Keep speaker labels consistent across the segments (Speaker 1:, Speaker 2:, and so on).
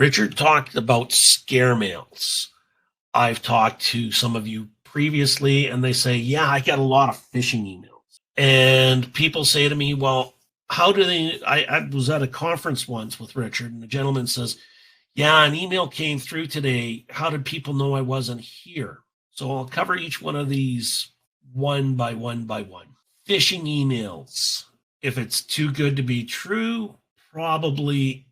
Speaker 1: Richard talked about scare mails. I've talked to some of you previously, and they say, yeah, I get a lot of phishing emails. And people say to me, well, how do they? I was at a conference once with Richard, and the gentleman says, yeah, an email came through today. How did people know I wasn't here? So I'll cover each one of these one by one by one. Phishing emails. If it's too good to be true, probably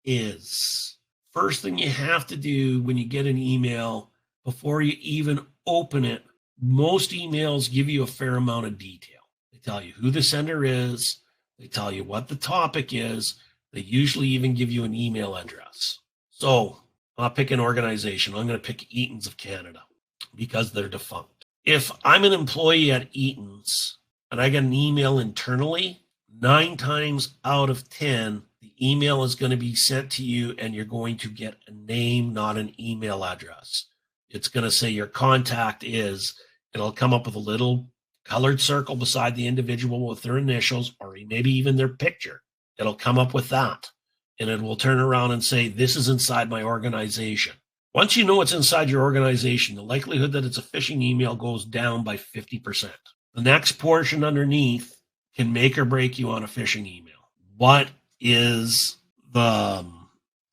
Speaker 1: is. First thing you have to do when you get an email, before you even open it, most emails give you a fair amount of detail. They tell you who the sender is. They tell you what the topic is. They usually even give you an email address. So I'll pick an organization. I'm going to pick Eaton's of Canada because they're defunct. If I'm an employee at Eaton's and I get an email internally, 9 times out of 10, the email is going to be sent to you and you're going to get a name, not an email address. It's going to say your contact is, it'll come up with a little colored circle beside the individual with their initials or maybe even their picture. It'll come up with that. And it will turn around and say, this is inside my organization. Once you know it's inside your organization, the likelihood that it's a phishing email goes down by 50%. The next portion underneath can make or break you on a phishing email. What is the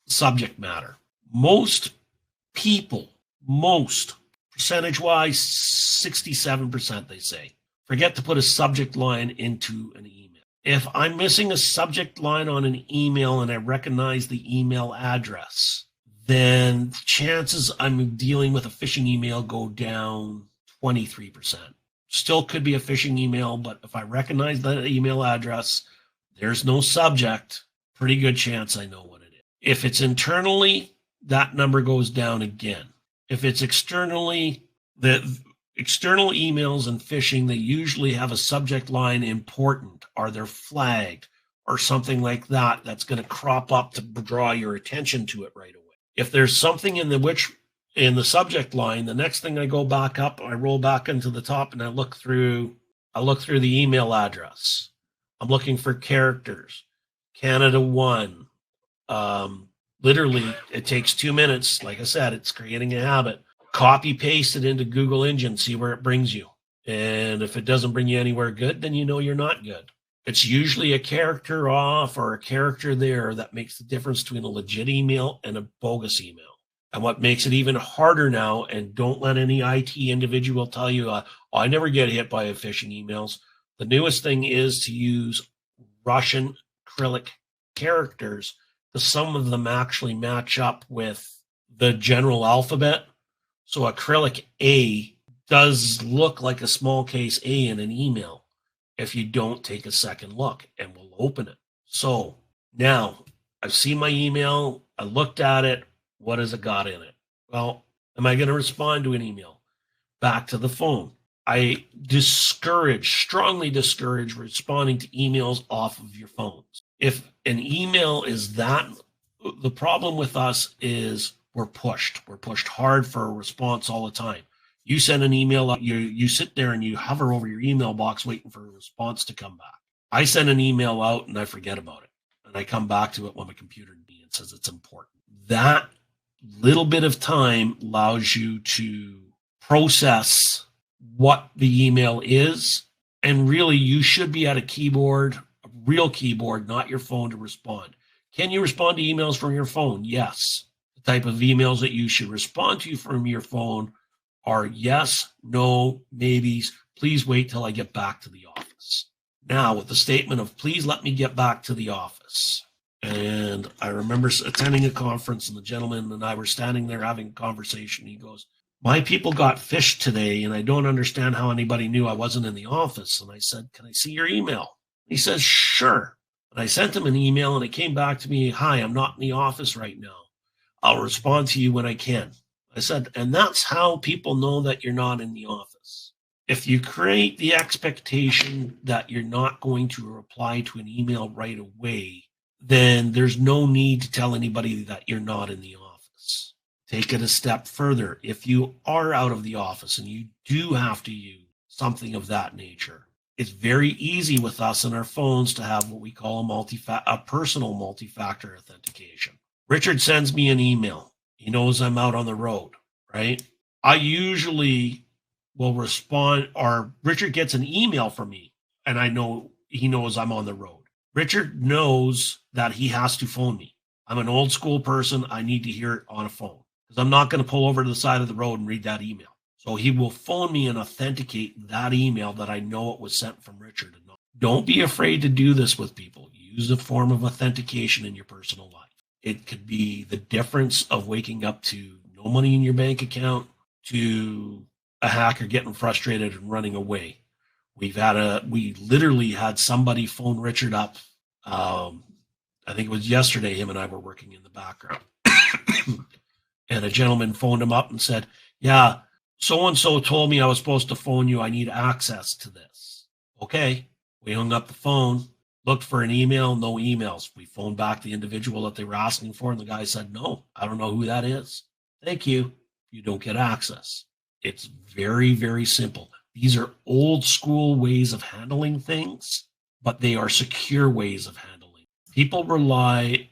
Speaker 1: subject matter? Most people, percentage-wise, 67% they say, forget to put a subject line into an email. If I'm missing a subject line on an email and I recognize the email address, then chances I'm dealing with a phishing email go down 23%. Still could be a phishing email, but if I recognize that email address, there's no subject, pretty good chance I know what it is. If it's internally, that number goes down again. If it's externally, the external emails and phishing, they usually have a subject line important, or they're flagged, or something like that that's going to crop up to draw your attention to it right away. If there's something in the subject line, the next thing I go back up, I roll back into the top and I look through the email address. I'm looking for characters. Canada 1. Literally, it takes 2 minutes. Like I said, it's creating a habit. Copy paste it into Google Engine, see where it brings you. And if it doesn't bring you anywhere good, then you know you're not good. It's usually a character off or a character there that makes the difference between a legit email and a bogus email. And what makes it even harder now, and don't let any IT individual tell you, I never get hit by phishing emails. The newest thing is to use Russian Cyrillic characters, because some of them actually match up with the general alphabet. So a Cyrillic A does look like a small case A in an email if you don't take a second look, and we'll open it. So now I've seen my email. I looked at it. What has it got in it? Well, am I going to respond to an email? Back to the phone. I strongly discourage responding to emails off of your phones. If an email is that, the problem with us is we're pushed hard for a response all the time. You send an email out, you sit there and you hover over your email box waiting for a response to come back. I send an email out and I forget about it. And I come back to it when my computer says it's important. That little bit of time allows you to process what the email is. And really, you should be at a keyboard, a real keyboard, not your phone, to respond. Can you respond to emails from your phone? Yes. The type of emails that you should respond to from your phone are yes, no, maybes. Please wait till I get back to the office. Now, with the statement of please let me get back to the office. And I remember attending a conference and the gentleman and I were standing there having a conversation. He goes, my people got phished today and I don't understand how anybody knew I wasn't in the office. And I said, can I see your email? He says, sure. And I sent him an email and it came back to me, hi, I'm not in the office right now. I'll respond to you when I can. I said, and that's how people know that you're not in the office. If you create the expectation that you're not going to reply to an email right away, then there's no need to tell anybody that you're not in the office. Take it a step further. If you are out of the office and you do have to use something of that nature, it's very easy with us and our phones to have what we call a personal multi-factor authentication. Richard sends me an email. He knows I'm out on the road, right? I usually will respond, or Richard gets an email from me, and I know he knows I'm on the road. Richard knows that he has to phone me. I'm an old school person. I need to hear it on a phone because I'm not going to pull over to the side of the road and read that email. So he will phone me and authenticate that email that I know it was sent from Richard. Don't be afraid to do this with people. Use a form of authentication in your personal life. It could be the difference of waking up to no money in your bank account to a hacker getting frustrated and running away. We literally had somebody phone Richard up. I think it was yesterday. Him and I were working in the background, and a gentleman phoned him up and said, "Yeah, so and so told me I was supposed to phone you. I need access to this." Okay, we hung up the phone. Looked for an email, no emails. We phoned back the individual that they were asking for, and the guy said, "No, I don't know who that is. Thank you. You don't get access." It's very, very simple. These are old school ways of handling things, but they are secure ways of handling. People rely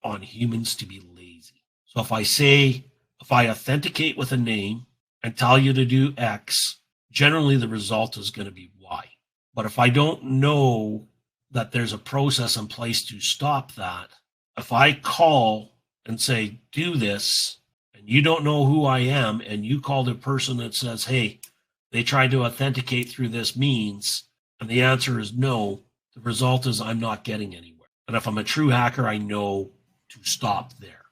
Speaker 1: on humans to be lazy. So if I authenticate with a name and tell you to do X, generally the result is going to be Y. But if I don't know that there's a process in place to stop that, if I call and say, do this, and you don't know who I am, and you call the person that says, hey, they tried to authenticate through this means, and the answer is no, the result is I'm not getting anywhere. And if I'm a true hacker, I know to stop there.